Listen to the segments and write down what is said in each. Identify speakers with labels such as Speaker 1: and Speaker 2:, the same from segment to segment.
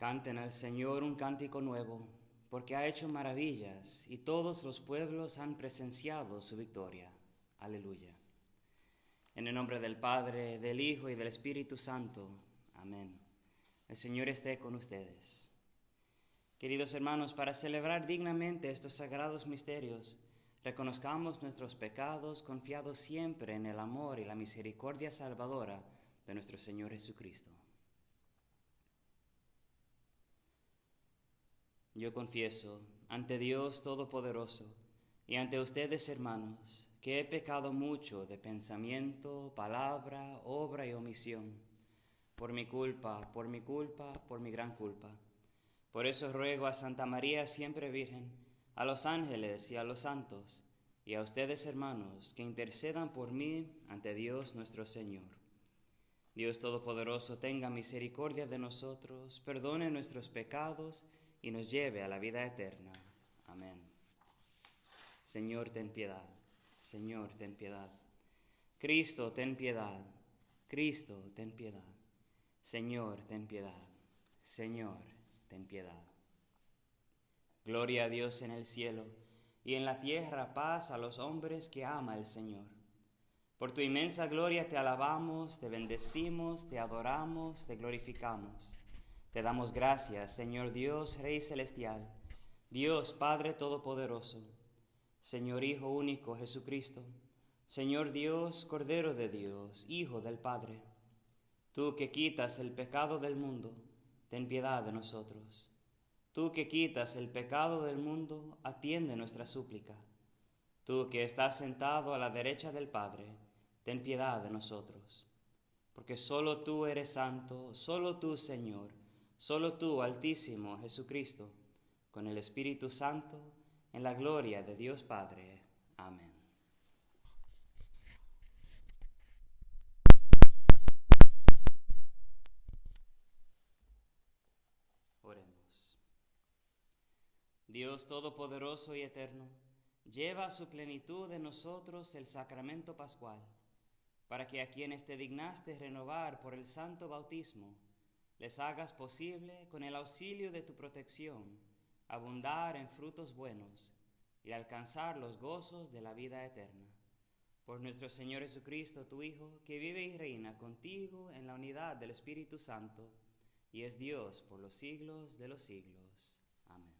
Speaker 1: Canten al Señor un cántico nuevo, porque ha hecho maravillas y todos los pueblos han presenciado su victoria. Aleluya. En el nombre del Padre, del Hijo y del Espíritu Santo. Amén. El Señor esté con ustedes. Queridos hermanos, para celebrar dignamente estos sagrados misterios, reconozcamos nuestros pecados confiados siempre en el amor y la misericordia salvadora de nuestro Señor Jesucristo. Yo confieso ante Dios Todopoderoso y ante ustedes, hermanos, que he pecado mucho de pensamiento, palabra, obra y omisión, por mi culpa, por mi gran culpa. Por eso ruego a Santa María siempre Virgen, a los ángeles y a los santos, y a ustedes, hermanos, que intercedan por mí ante Dios nuestro Señor. Dios Todopoderoso tenga misericordia de nosotros, perdone nuestros pecados y nos lleve a la vida eterna. Amén. Señor, ten piedad. Señor, ten piedad. Cristo, ten piedad. Cristo, ten piedad. Señor, ten piedad. Señor, ten piedad. Gloria a Dios en el cielo, y en la tierra paz a los hombres que ama el Señor. Por tu inmensa gloria te alabamos, te bendecimos, te adoramos, te glorificamos. Te damos gracias, Señor Dios, Rey Celestial, Dios Padre Todopoderoso, Señor Hijo único Jesucristo, Señor Dios, Cordero de Dios, Hijo del Padre. Tú que quitas el pecado del mundo, ten piedad de nosotros. Tú que quitas el pecado del mundo, atiende nuestra súplica. Tú que estás sentado a la derecha del Padre, ten piedad de nosotros. Porque solo tú eres santo, solo tú, Señor, solo tú, Altísimo Jesucristo, con el Espíritu Santo, en la gloria de Dios Padre. Amén. Oremos. Dios Todopoderoso y Eterno, lleva a su plenitud en nosotros el sacramento pascual, para que a quienes te dignaste renovar por el santo bautismo, les hagas posible, con el auxilio de tu protección, abundar en frutos buenos y alcanzar los gozos de la vida eterna. Por nuestro Señor Jesucristo, tu Hijo, que vive y reina contigo en la unidad del Espíritu Santo, y es Dios por los siglos de los siglos. Amén.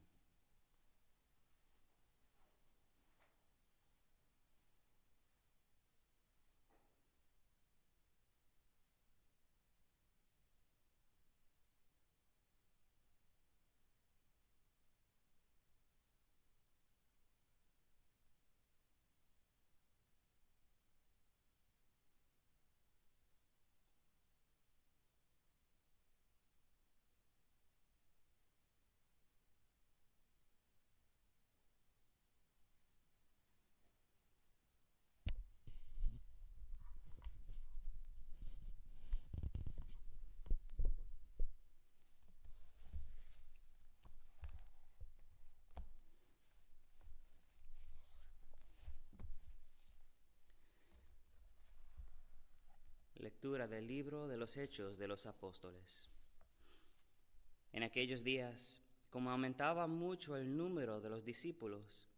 Speaker 1: Lectura del libro de los Hechos de los Apóstoles. En aquellos días, como aumentaba mucho el número de los discípulos,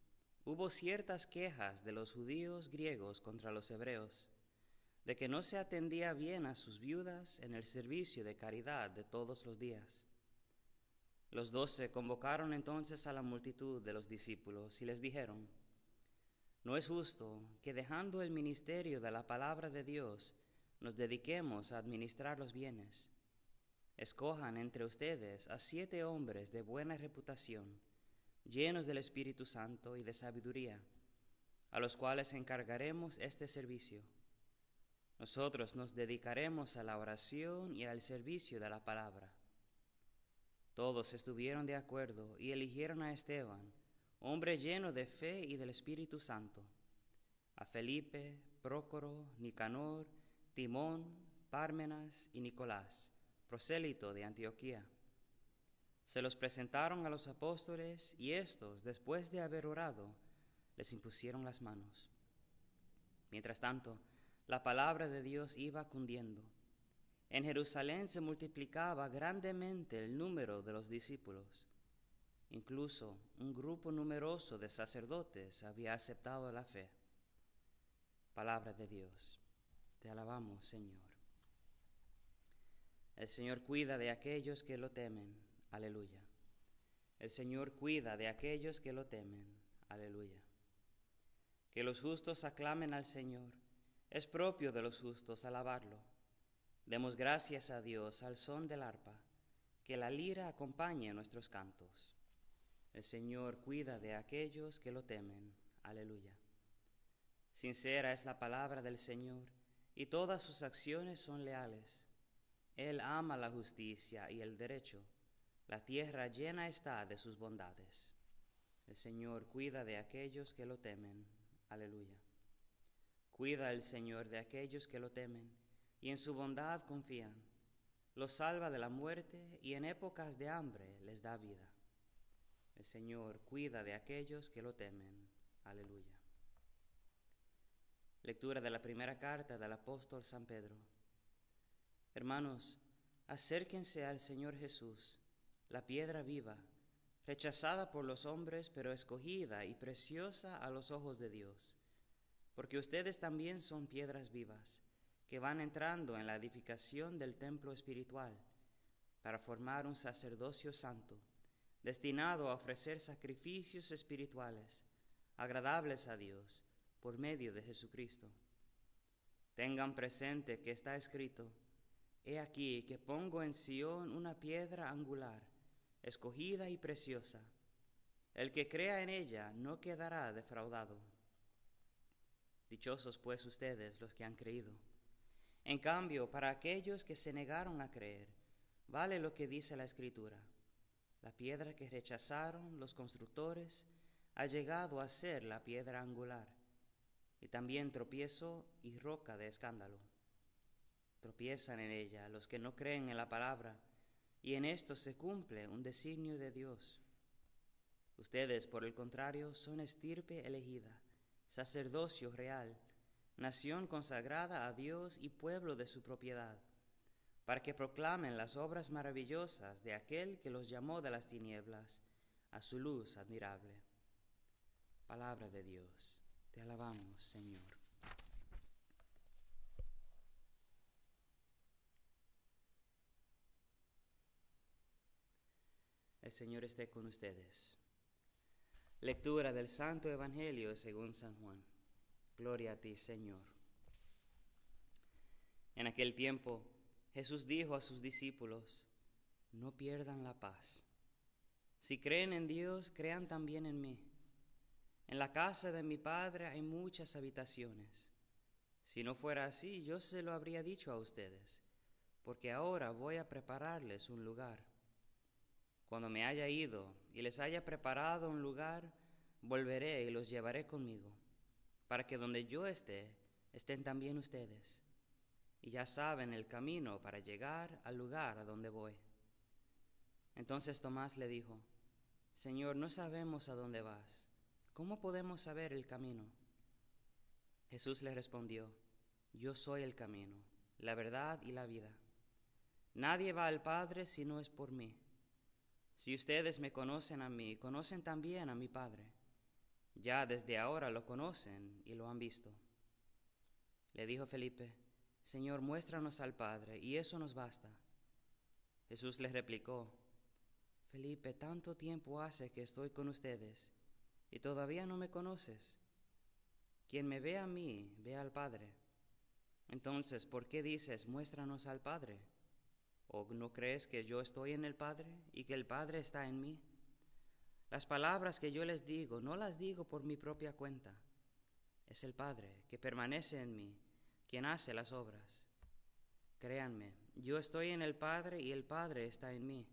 Speaker 1: hubo ciertas quejas de los judíos griegos contra los hebreos, de que no se atendía bien a sus viudas en el servicio de caridad de todos los días. Los 12 convocaron entonces a la multitud de los discípulos y les dijeron: No es justo que, dejando el ministerio de la palabra de Dios, nos dediquemos a administrar los bienes. Escojan entre ustedes a 7 hombres de buena reputación, llenos del Espíritu Santo y de sabiduría, a los cuales encargaremos este servicio. Nosotros nos dedicaremos a la oración y al servicio de la palabra. Todos estuvieron de acuerdo y eligieron a Esteban, hombre lleno de fe y del Espíritu Santo, a Felipe, Prócoro, Nicanor, Timón, Pármenas y Nicolás, prosélito de Antioquía. Se los presentaron a los apóstoles y estos, después de haber orado, les impusieron las manos. Mientras tanto, la palabra de Dios iba cundiendo, en Jerusalén se multiplicaba grandemente el número de los discípulos. Incluso un grupo numeroso de sacerdotes había aceptado la fe. Palabra de Dios. Te alabamos, Señor. El Señor cuida de aquellos que lo temen. Aleluya. El Señor cuida de aquellos que lo temen. Aleluya. Que los justos aclamen al Señor. Es propio de los justos alabarlo. Demos gracias a Dios al son del arpa. Que la lira acompañe nuestros cantos. El Señor cuida de aquellos que lo temen. Aleluya. Sincera es la palabra del Señor, y todas sus acciones son leales. Él ama la justicia y el derecho. La tierra llena está de sus bondades. El Señor cuida de aquellos que lo temen. Aleluya. Cuida el Señor de aquellos que lo temen, y en su bondad confían. Los salva de la muerte, y en épocas de hambre les da vida. El Señor cuida de aquellos que lo temen. Aleluya. Lectura de la primera carta del apóstol San Pedro. Hermanos, acérquense al Señor Jesús, la piedra viva, rechazada por los hombres, pero escogida y preciosa a los ojos de Dios, porque ustedes también son piedras vivas, que van entrando en la edificación del templo espiritual, para formar un sacerdocio santo, destinado a ofrecer sacrificios espirituales, agradables a Dios, por medio de Jesucristo. Tengan presente que está escrito: He aquí que pongo en Sión una piedra angular, escogida y preciosa. El que crea en ella no quedará defraudado. Dichosos pues ustedes los que han creído. En cambio, para aquellos que se negaron a creer, vale lo que dice la Escritura: la piedra que rechazaron los constructores ha llegado a ser la piedra angular, y también tropiezo y roca de escándalo. Tropiezan en ella los que no creen en la palabra, y en esto se cumple un designio de Dios. Ustedes, por el contrario, son estirpe elegida, sacerdocio real, nación consagrada a Dios y pueblo de su propiedad, para que proclamen las obras maravillosas de aquel que los llamó de las tinieblas a su luz admirable. Palabra de Dios. Te alabamos, Señor. El Señor esté con ustedes. Lectura del Santo Evangelio según San Juan. Gloria a ti, Señor. En aquel tiempo, Jesús dijo a sus discípulos: No pierdan la paz. Si creen en Dios, crean también en mí. En la casa de mi Padre hay muchas habitaciones. Si no fuera así, yo se lo habría dicho a ustedes, porque ahora voy a prepararles un lugar. Cuando me haya ido y les haya preparado un lugar, volveré y los llevaré conmigo, para que donde yo esté, estén también ustedes. Y ya saben el camino para llegar al lugar a donde voy. Entonces Tomás le dijo: Señor, no sabemos a dónde vas. ¿Cómo podemos saber el camino? Jesús le respondió: Yo soy el camino, la verdad y la vida. Nadie va al Padre si no es por mí. Si ustedes me conocen a mí, conocen también a mi Padre. Ya desde ahora lo conocen y lo han visto. Le dijo Felipe: Señor, muéstranos al Padre, y eso nos basta. Jesús les replicó: Felipe, tanto tiempo hace que estoy con ustedes, y todavía no me conoces. Quien me ve a mí, ve al Padre. Entonces, ¿por qué dices, muéstranos al Padre? ¿O no crees que yo estoy en el Padre y que el Padre está en mí? Las palabras que yo les digo, no las digo por mi propia cuenta. Es el Padre que permanece en mí, quien hace las obras. Créanme, yo estoy en el Padre y el Padre está en mí.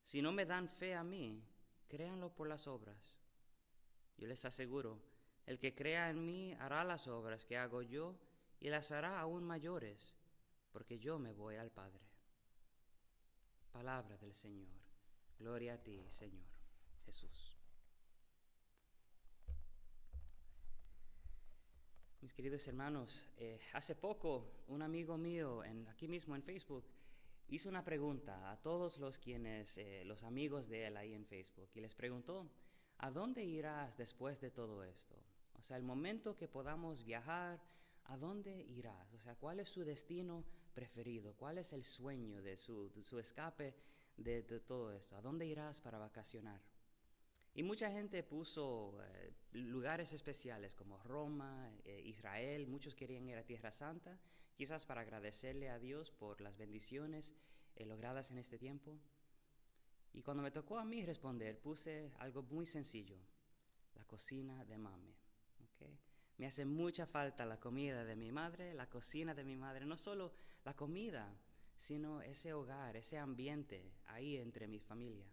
Speaker 1: Si no me dan fe a mí, créanlo por las obras. Yo les aseguro, el que crea en mí hará las obras que hago yo y las hará aún mayores, porque yo me voy al Padre. Palabra del Señor. Gloria a ti, Señor Jesús. Mis queridos hermanos, hace poco un amigo mío aquí mismo en Facebook hizo una pregunta a todos los amigos de él ahí en Facebook y les preguntó, ¿a dónde irás después de todo esto? O sea, el momento que podamos viajar, ¿a dónde irás? O sea, ¿cuál es su destino preferido? ¿Cuál es el sueño de su escape de todo esto? ¿A dónde irás para vacacionar? Y mucha gente puso lugares especiales como Roma, Israel. Muchos querían ir a Tierra Santa, quizás para agradecerle a Dios por las bendiciones logradas en este tiempo. Y cuando me tocó a mí responder, puse algo muy sencillo: la cocina de mami. ¿Okay? Me hace mucha falta la comida de mi madre, la cocina de mi madre. No solo la comida, sino ese hogar, ese ambiente ahí entre mi familia.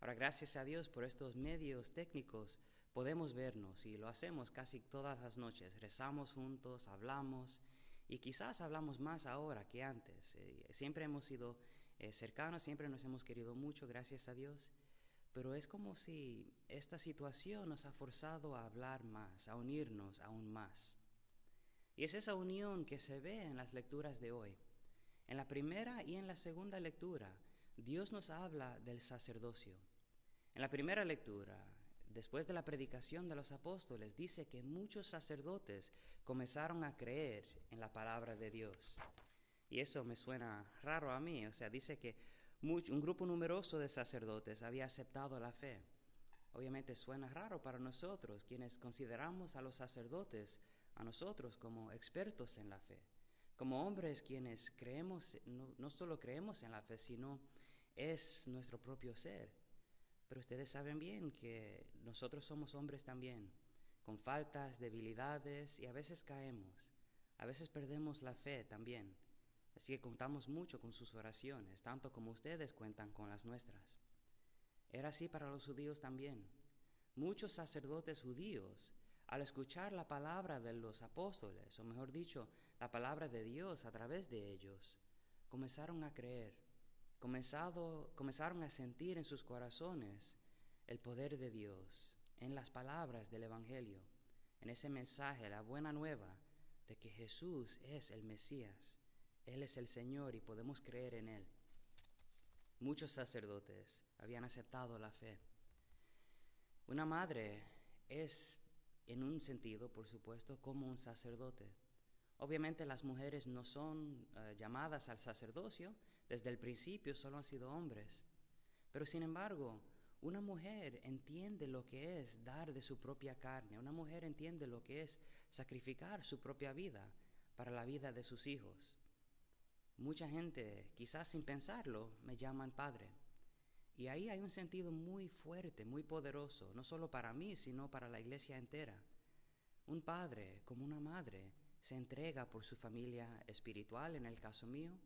Speaker 1: Ahora, gracias a Dios por estos medios técnicos, podemos vernos y lo hacemos casi todas las noches. Rezamos juntos, hablamos y quizás hablamos más ahora que antes. Siempre hemos sido cercanos, siempre nos hemos querido mucho, gracias a Dios. Pero es como si esta situación nos ha forzado a hablar más, a unirnos aún más. Y es esa unión que se ve en las lecturas de hoy. En la primera y en la segunda lectura, Dios nos habla del sacerdocio. En la primera lectura, después de la predicación de los apóstoles, dice que muchos sacerdotes comenzaron a creer en la palabra de Dios. Y eso me suena raro a mí. O sea, dice que un grupo numeroso de sacerdotes había aceptado la fe. Obviamente suena raro para nosotros, quienes consideramos a los sacerdotes, a nosotros como expertos en la fe, como hombres quienes creemos, no solo creemos en la fe, sino es nuestro propio ser. Pero ustedes saben bien que nosotros somos hombres también, con faltas, debilidades, y a veces caemos, a veces perdemos la fe también. Así que contamos mucho con sus oraciones, tanto como ustedes cuentan con las nuestras. Era así para los judíos también. Muchos sacerdotes judíos, al escuchar la palabra de los apóstoles, o mejor dicho, la palabra de Dios a través de ellos, comenzaron a creer. Comenzaron a sentir en sus corazones el poder de Dios, en las palabras del Evangelio, en ese mensaje, la buena nueva de que Jesús es el Mesías, Él es el Señor y podemos creer en Él. Muchos sacerdotes habían aceptado la fe. Una madre es, en un sentido, por supuesto, como un sacerdote. Obviamente las mujeres no son llamadas al sacerdocio. Desde el principio solo han sido hombres. Pero sin embargo, una mujer entiende lo que es dar de su propia carne. Una mujer entiende lo que es sacrificar su propia vida para la vida de sus hijos. Mucha gente, quizás sin pensarlo, me llaman padre. Y ahí hay un sentido muy fuerte, muy poderoso, no solo para mí, sino para la iglesia entera. Un padre, como una madre, se entrega por su familia espiritual, en el caso mío,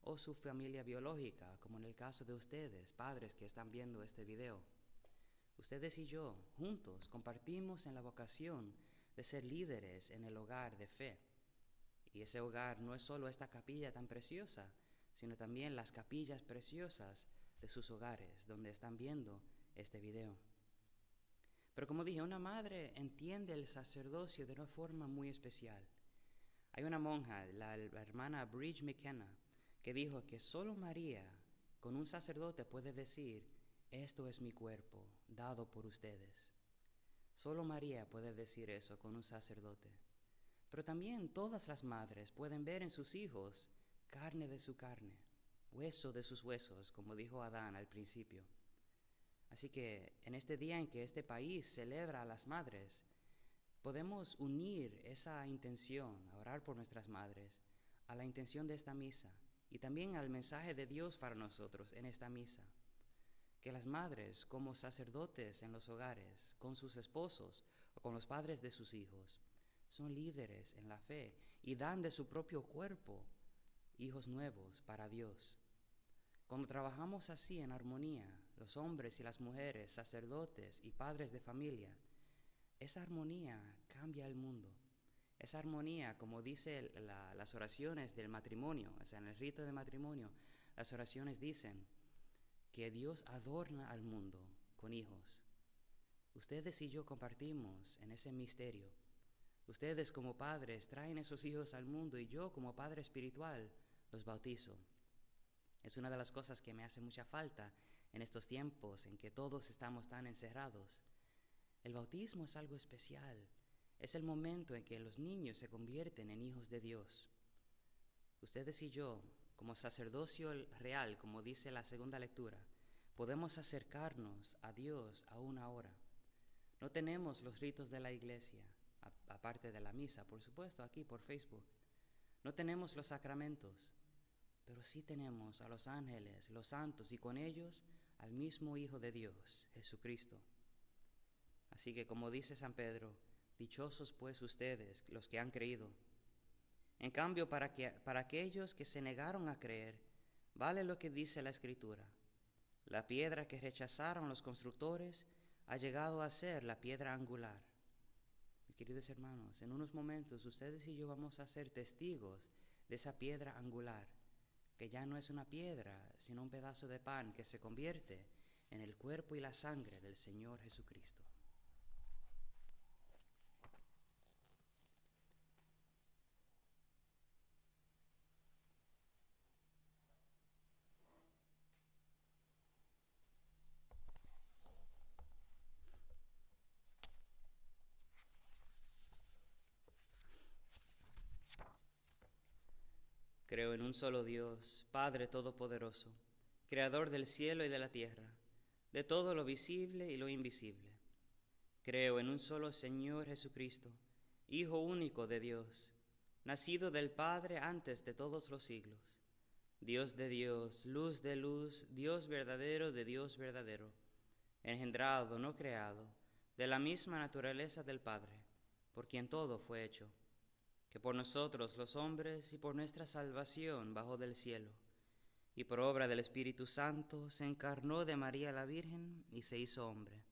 Speaker 1: o su familia biológica, como en el caso de ustedes, padres que están viendo este video. Ustedes y yo, juntos, compartimos en la vocación de ser líderes en el hogar de fe. Y ese hogar no es solo esta capilla tan preciosa, sino también las capillas preciosas de sus hogares, donde están viendo este video. Pero como dije, una madre entiende el sacerdocio de una forma muy especial. Hay una monja, la hermana Bridge McKenna, que dijo que solo María, con un sacerdote, puede decir: esto es mi cuerpo, dado por ustedes. Solo María puede decir eso con un sacerdote. Pero también todas las madres pueden ver en sus hijos carne de su carne, hueso de sus huesos, como dijo Adán al principio. Así que en este día en que este país celebra a las madres, podemos unir esa intención, a orar por nuestras madres, a la intención de esta misa y también al mensaje de Dios para nosotros en esta misa. Que las madres, como sacerdotes en los hogares, con sus esposos o con los padres de sus hijos, son líderes en la fe y dan de su propio cuerpo hijos nuevos para Dios. Cuando trabajamos así en armonía, los hombres y las mujeres, sacerdotes y padres de familia, esa armonía cambia el mundo. Esa armonía, como dice las oraciones del matrimonio, o sea, en el rito de matrimonio, las oraciones dicen que Dios adorna al mundo con hijos. Ustedes y yo compartimos en ese misterio. Ustedes como padres traen esos hijos al mundo y yo como padre espiritual los bautizo. Es una de las cosas que me hace mucha falta en estos tiempos en que todos estamos tan encerrados. El bautismo es algo especial. Es el momento en que los niños se convierten en hijos de Dios. Ustedes y yo, como sacerdocio real, como dice la segunda lectura, podemos acercarnos a Dios aún ahora. No tenemos los ritos de la iglesia, aparte de la misa, por supuesto, aquí por Facebook. No tenemos los sacramentos, pero sí tenemos a los ángeles, los santos, y con ellos al mismo Hijo de Dios, Jesucristo. Así que, como dice San Pedro, dichosos pues ustedes, los que han creído. En cambio, para aquellos que se negaron a creer, vale lo que dice la Escritura. La piedra que rechazaron los constructores ha llegado a ser la piedra angular. Mis queridos hermanos, en unos momentos ustedes y yo vamos a ser testigos de esa piedra angular, que ya no es una piedra, sino un pedazo de pan que se convierte en el cuerpo y la sangre del Señor Jesucristo. Creo en un solo Dios, Padre Todopoderoso, Creador del cielo y de la tierra, de todo lo visible y lo invisible. Creo en un solo Señor Jesucristo, Hijo único de Dios, nacido del Padre antes de todos los siglos, Dios de Dios, luz de luz, Dios verdadero de Dios verdadero, engendrado, no creado, de la misma naturaleza del Padre, por quien todo fue hecho, que por nosotros los hombres y por nuestra salvación bajó del cielo, y por obra del Espíritu Santo se encarnó de María la Virgen y se hizo hombre,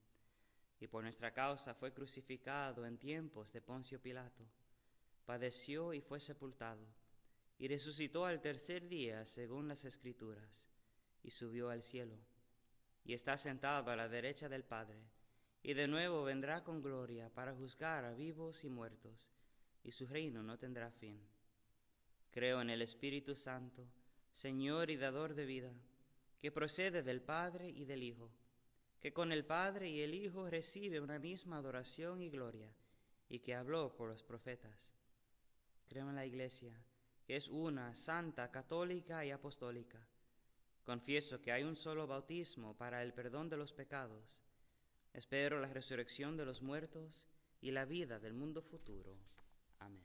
Speaker 1: y por nuestra causa fue crucificado en tiempos de Poncio Pilato, padeció y fue sepultado, y resucitó al tercer día según las Escrituras, y subió al cielo, y está sentado a la derecha del Padre, y de nuevo vendrá con gloria para juzgar a vivos y muertos, y su reino no tendrá fin. Creo en el Espíritu Santo, Señor y dador de vida, que procede del Padre y del Hijo, que con el Padre y el Hijo recibe una misma adoración y gloria, y que habló por los profetas. Creo en la Iglesia, que es una, santa, católica y apostólica. Confieso que hay un solo bautismo para el perdón de los pecados. Espero la resurrección de los muertos y la vida del mundo futuro. Amén.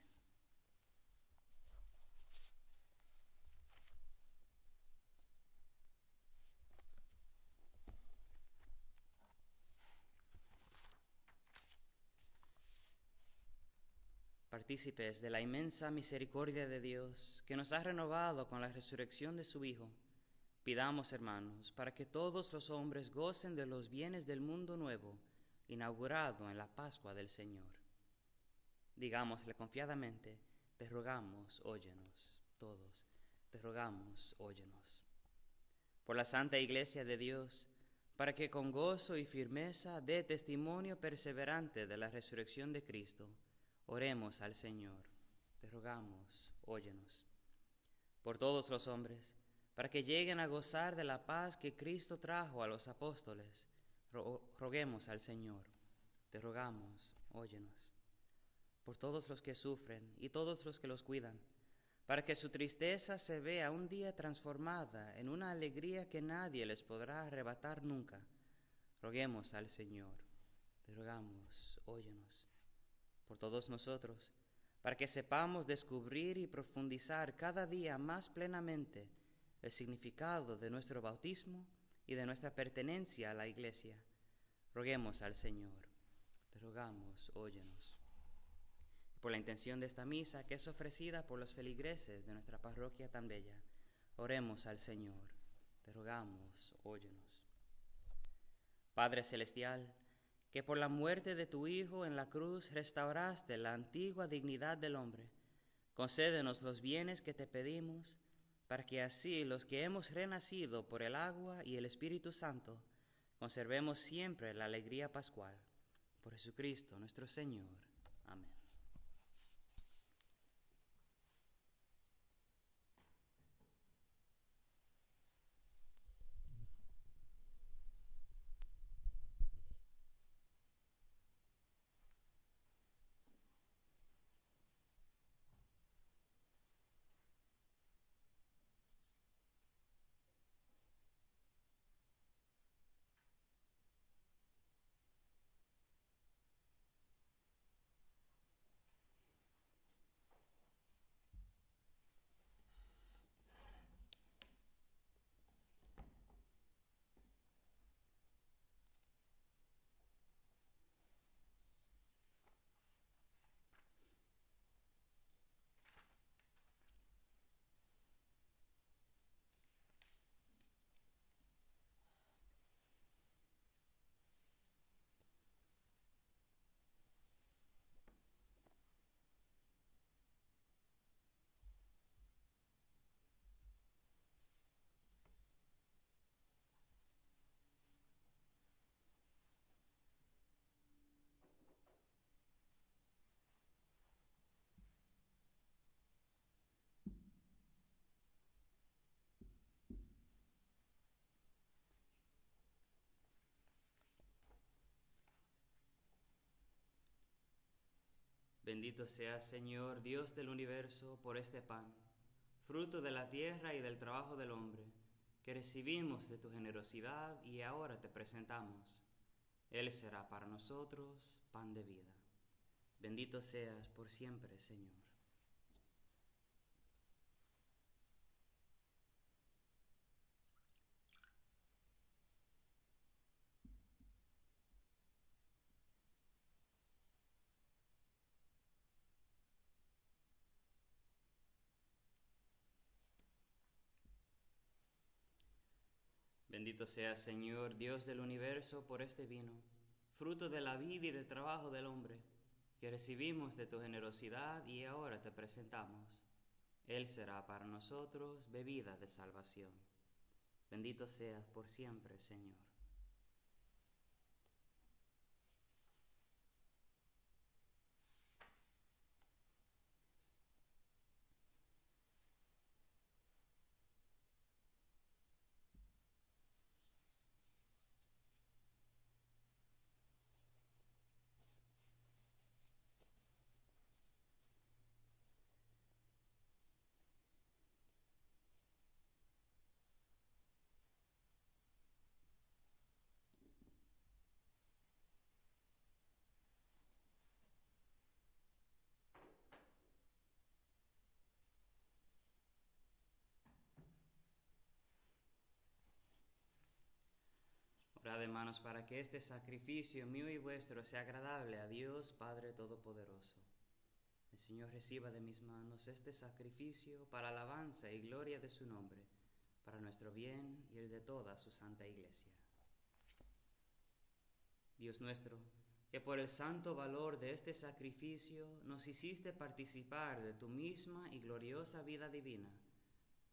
Speaker 1: Partícipes de la inmensa misericordia de Dios, que nos ha renovado con la resurrección de su Hijo, pidamos, hermanos, para que todos los hombres gocen de los bienes del mundo nuevo, inaugurado en la Pascua del Señor. Digámosle confiadamente, te rogamos, óyenos, todos, te rogamos, óyenos. Por la Santa Iglesia de Dios, para que con gozo y firmeza dé testimonio perseverante de la resurrección de Cristo, oremos al Señor. Te rogamos, óyenos. Por todos los hombres, para que lleguen a gozar de la paz que Cristo trajo a los apóstoles, roguemos al Señor. Te rogamos, óyenos. Por todos los que sufren y todos los que los cuidan, para que su tristeza se vea un día transformada en una alegría que nadie les podrá arrebatar nunca, roguemos al Señor. Te rogamos, óyenos. Por todos nosotros, para que sepamos descubrir y profundizar cada día más plenamente el significado de nuestro bautismo y de nuestra pertenencia a la Iglesia, roguemos al Señor. Te rogamos, óyenos. Por la intención de esta misa, que es ofrecida por los feligreses de nuestra parroquia tan bella, oremos al Señor. Te rogamos, óyenos. Padre Celestial, que por la muerte de tu Hijo en la cruz restauraste la antigua dignidad del hombre, concédenos los bienes que te pedimos, para que así los que hemos renacido por el agua y el Espíritu Santo, conservemos siempre la alegría pascual. Por Jesucristo nuestro Señor. Amén. Bendito seas, Señor, Dios del universo, por este pan, fruto de la tierra y del trabajo del hombre, que recibimos de tu generosidad y ahora te presentamos. Él será para nosotros pan de vida. Bendito seas por siempre, Señor. Bendito seas, Señor, Dios del universo, por este vino, fruto de la vida y del trabajo del hombre, que recibimos de tu generosidad y ahora te presentamos. Él será para nosotros bebida de salvación. Bendito seas por siempre, Señor. Orad, hermanos, para que este sacrificio mío y vuestro sea agradable a Dios Padre Todopoderoso. El Señor reciba de mis manos este sacrificio para alabanza y gloria de su nombre, para nuestro bien y el de toda su santa Iglesia. Dios nuestro, que por el santo valor de este sacrificio nos hiciste participar de tu misma y gloriosa vida divina,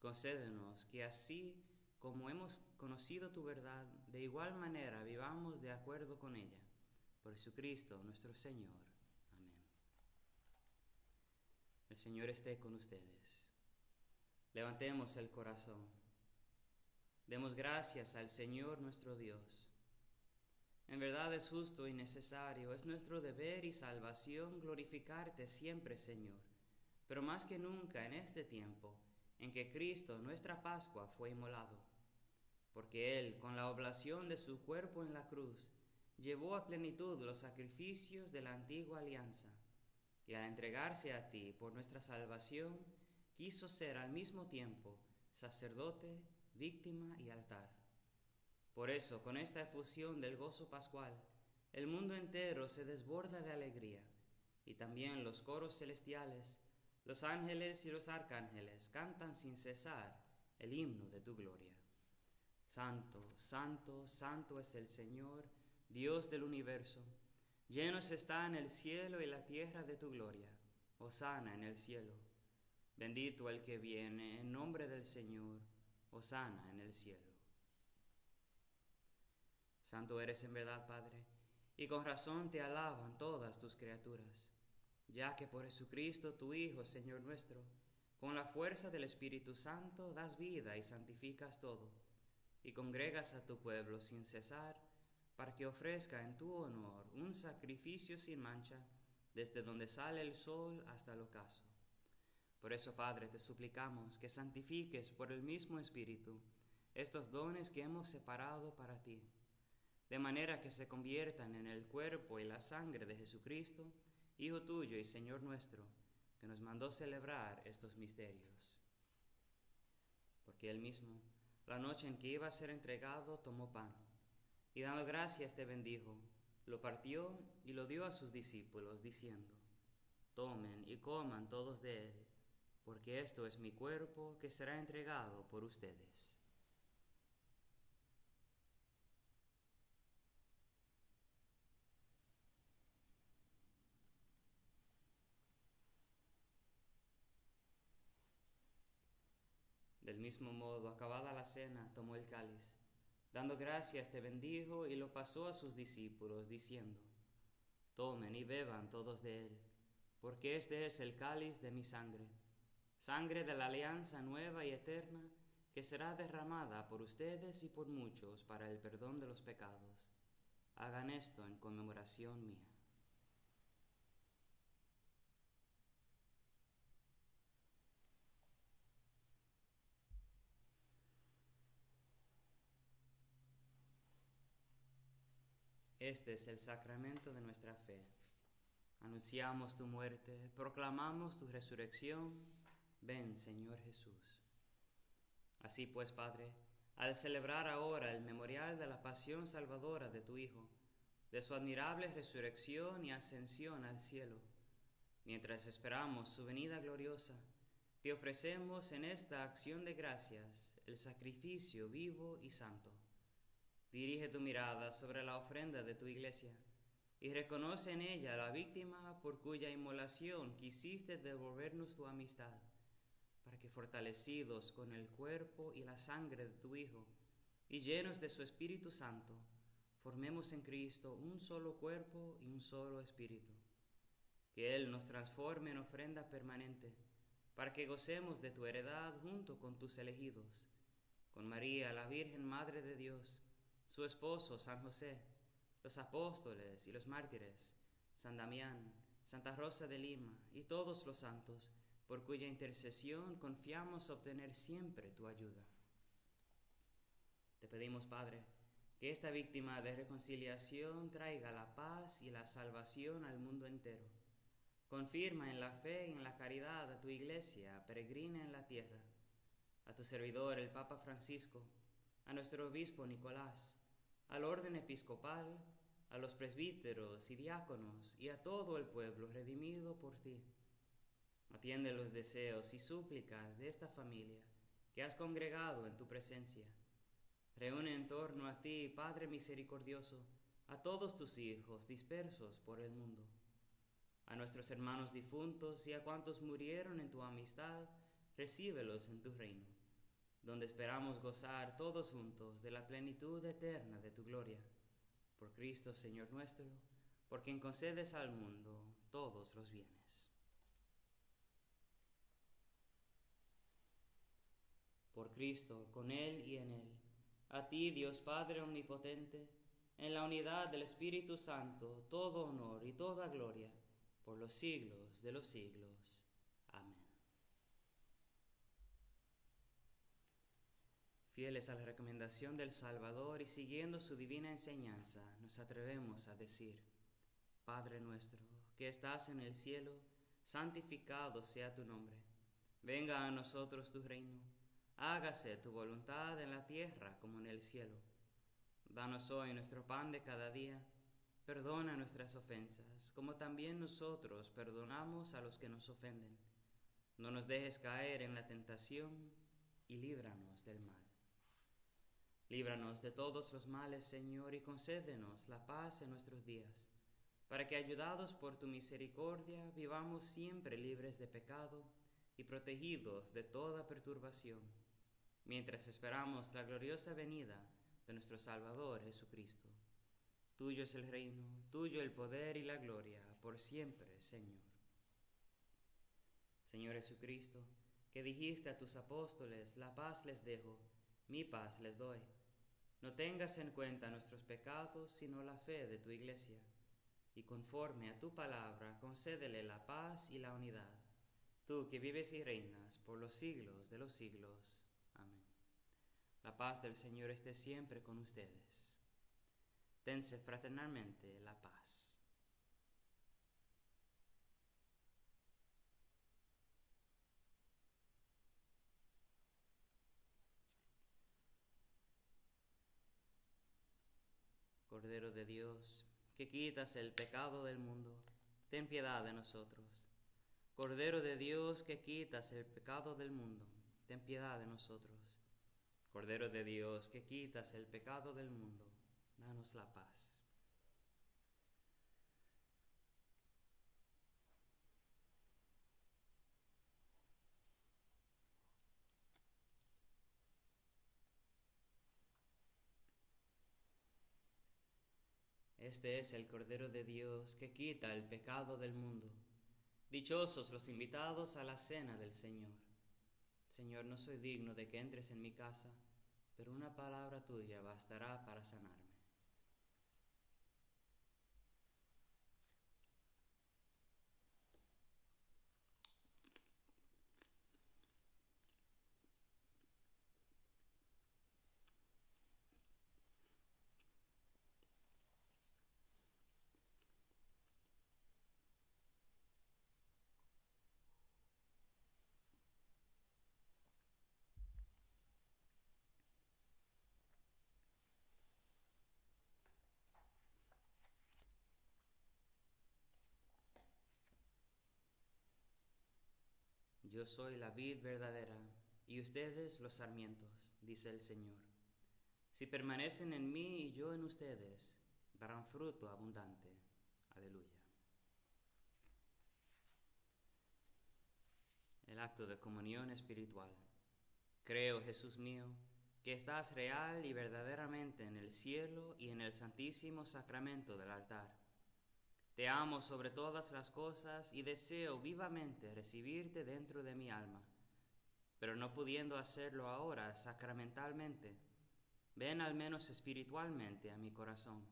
Speaker 1: concédenos que así como hemos conocido tu verdad, de igual manera vivamos de acuerdo con ella. Por Jesucristo nuestro Señor. Amén. El Señor esté con ustedes. Levantemos el corazón. Demos gracias al Señor nuestro Dios. En verdad es justo y necesario, es nuestro deber y salvación glorificarte siempre, Señor, pero más que nunca en este tiempo en que Cristo, nuestra Pascua, fue inmolado, porque Él, con la oblación de su cuerpo en la cruz, llevó a plenitud los sacrificios de la antigua alianza, y al entregarse a ti por nuestra salvación, quiso ser al mismo tiempo sacerdote, víctima y altar. Por eso, con esta efusión del gozo pascual, el mundo entero se desborda de alegría, y también los coros celestiales, los ángeles y los arcángeles cantan sin cesar el himno de tu gloria. Santo, santo, santo es el Señor, Dios del universo. Llenos están el cielo y la tierra de tu gloria. Hosana en el cielo. Bendito el que viene en nombre del Señor. Hosana en el cielo. Santo eres en verdad, Padre, y con razón te alaban todas tus criaturas, ya que por Jesucristo tu Hijo, Señor nuestro, con la fuerza del Espíritu Santo das vida y santificas todo, y congregas a tu pueblo sin cesar, para que ofrezca en tu honor un sacrificio sin mancha, desde donde sale el sol hasta el ocaso. Por eso, Padre, te suplicamos que santifiques por el mismo Espíritu estos dones que hemos separado para ti, de manera que se conviertan en el cuerpo y la sangre de Jesucristo, Hijo tuyo y Señor nuestro, que nos mandó celebrar estos misterios. Porque Él mismo, la noche en que iba a ser entregado, tomó pan, y dando gracias te bendijo, lo partió y lo dio a sus discípulos, diciendo: Tomen y coman todos de él, porque esto es mi cuerpo que será entregado por ustedes. Del mismo modo, acabada la cena, tomó el cáliz, dando gracias te bendijo y lo pasó a sus discípulos, diciendo: Tomen y beban todos de él, porque este es el cáliz de mi sangre, sangre de la alianza nueva y eterna, que será derramada por ustedes y por muchos para el perdón de los pecados. Hagan esto en conmemoración mía. Este es el sacramento de nuestra fe. Anunciamos tu muerte, proclamamos tu resurrección. Ven, Señor Jesús. Así pues, Padre, al celebrar ahora el memorial de la pasión salvadora de tu Hijo, de su admirable resurrección y ascensión al cielo, mientras esperamos su venida gloriosa, te ofrecemos en esta acción de gracias el sacrificio vivo y santo. Dirige tu mirada sobre la ofrenda de tu iglesia y reconoce en ella la víctima por cuya inmolación quisiste devolvernos tu amistad, para que fortalecidos con el cuerpo y la sangre de tu Hijo y llenos de su Espíritu Santo, formemos en Cristo un solo cuerpo y un solo espíritu. Que Él nos transforme en ofrenda permanente, para que gocemos de tu heredad junto con tus elegidos, con María, la Virgen Madre de Dios, su esposo San José, los apóstoles y los mártires, San Damián, Santa Rosa de Lima y todos los santos, por cuya intercesión confiamos obtener siempre tu ayuda. Te pedimos, Padre, que esta víctima de reconciliación traiga la paz y la salvación al mundo entero. Confirma en la fe y en la caridad a tu iglesia peregrina en la tierra, a tu servidor el Papa Francisco, a nuestro obispo Nicolás, al orden episcopal, a los presbíteros y diáconos y a todo el pueblo redimido por ti. Atiende los deseos y súplicas de esta familia que has congregado en tu presencia. Reúne en torno a ti, Padre misericordioso, a todos tus hijos dispersos por el mundo. A nuestros hermanos difuntos y a cuantos murieron en tu amistad, recíbelos en tu reino, donde esperamos gozar todos juntos de la plenitud eterna de tu gloria. Por Cristo, Señor nuestro, por quien concedes al mundo todos los bienes. Por Cristo, con Él y en Él, a ti, Dios Padre omnipotente, en la unidad del Espíritu Santo, todo honor y toda gloria, por los siglos de los siglos. Amén. Fieles a la recomendación del Salvador y siguiendo su divina enseñanza, nos atrevemos a decir: Padre nuestro, que estás en el cielo, santificado sea tu nombre. Venga a nosotros tu reino. Hágase tu voluntad en la tierra como en el cielo. Danos hoy nuestro pan de cada día. Perdona nuestras ofensas, como también nosotros perdonamos a los que nos ofenden. No nos dejes caer en la tentación y líbranos del mal. Líbranos de todos los males, Señor, y concédenos la paz en nuestros días, para que, ayudados por tu misericordia, vivamos siempre libres de pecado y protegidos de toda perturbación, mientras esperamos la gloriosa venida de nuestro Salvador Jesucristo. Tuyo es el reino, tuyo el poder y la gloria, por siempre, Señor. Señor Jesucristo, que dijiste a tus apóstoles: la paz les dejo, mi paz les doy. No tengas en cuenta nuestros pecados, sino la fe de tu iglesia, y conforme a tu palabra, concédele la paz y la unidad. Tú que vives y reinas por los siglos de los siglos. Amén. La paz del Señor esté siempre con ustedes. Dense fraternalmente la paz. Cordero de Dios, que quitas el pecado del mundo, ten piedad de nosotros. Cordero de Dios, que quitas el pecado del mundo, ten piedad de nosotros. Cordero de Dios, que quitas el pecado del mundo, danos la paz. Este es el Cordero de Dios que quita el pecado del mundo. Dichosos los invitados a la cena del Señor. Señor, no soy digno de que entres en mi casa, pero una palabra tuya bastará para sanarme. Yo soy la vid verdadera, y ustedes los sarmientos, dice el Señor. Si permanecen en mí y yo en ustedes, darán fruto abundante. Aleluya. El acto de comunión espiritual. Creo, Jesús mío, que estás real y verdaderamente en el cielo y en el santísimo sacramento del altar. Te amo sobre todas las cosas y deseo vivamente recibirte dentro de mi alma, pero no pudiendo hacerlo ahora sacramentalmente, ven al menos espiritualmente a mi corazón.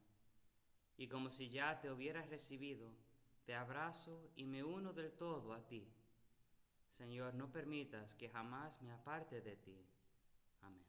Speaker 1: Y como si ya te hubieras recibido, te abrazo y me uno del todo a ti. Señor, no permitas que jamás me aparte de ti. Amén.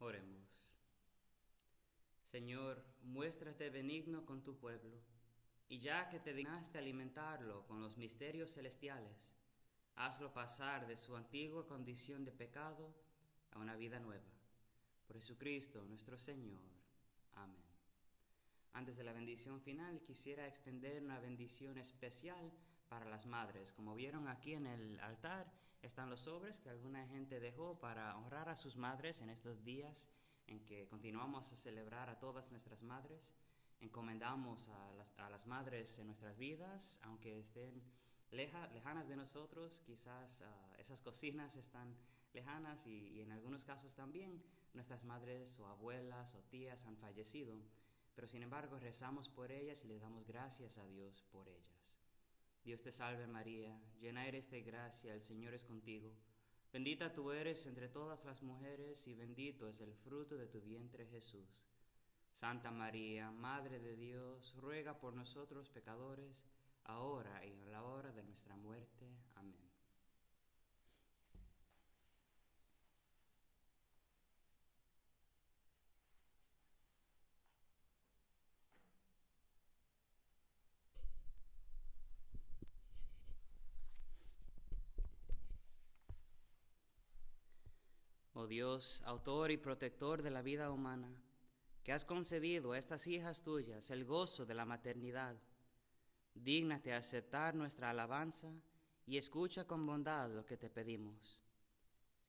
Speaker 1: Oremos. Señor, muéstrate benigno con tu pueblo, y ya que te dignaste alimentarlo con los misterios celestiales, hazlo pasar de su antigua condición de pecado a una vida nueva. Por Jesucristo nuestro Señor. Amén. Antes de la bendición final, quisiera extender una bendición especial para las madres. Como vieron aquí en el altar, están los sobres que alguna gente dejó para honrar a sus madres en estos días en que continuamos a celebrar a todas nuestras madres. Encomendamos a las madres en nuestras vidas, aunque estén lejanas de nosotros, quizás esas cocinas están lejanas y en algunos casos también nuestras madres o abuelas o tías han fallecido, pero sin embargo rezamos por ellas y les damos gracias a Dios por ellas. Dios te salve María, llena eres de gracia, el Señor es contigo. Bendita tú eres entre todas las mujeres y bendito es el fruto de tu vientre Jesús. Santa María, Madre de Dios, ruega por nosotros pecadores, ahora y en la hora de nuestra muerte. Amén. Oh Dios, autor y protector de la vida humana, que has concedido a estas hijas tuyas el gozo de la maternidad, dígnate aceptar nuestra alabanza y escucha con bondad lo que te pedimos.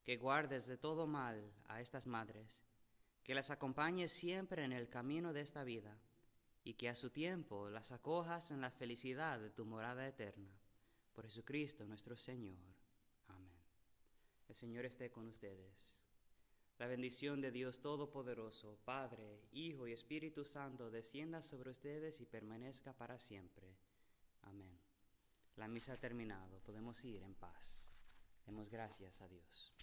Speaker 1: Que guardes de todo mal a estas madres, que las acompañes siempre en el camino de esta vida, y que a su tiempo las acojas en la felicidad de tu morada eterna. Por Jesucristo nuestro Señor. Amén. El Señor esté con ustedes. La bendición de Dios Todopoderoso, Padre, Hijo y Espíritu Santo, descienda sobre ustedes y permanezca para siempre. Amén. La misa ha terminado. Podemos ir en paz. Demos gracias a Dios.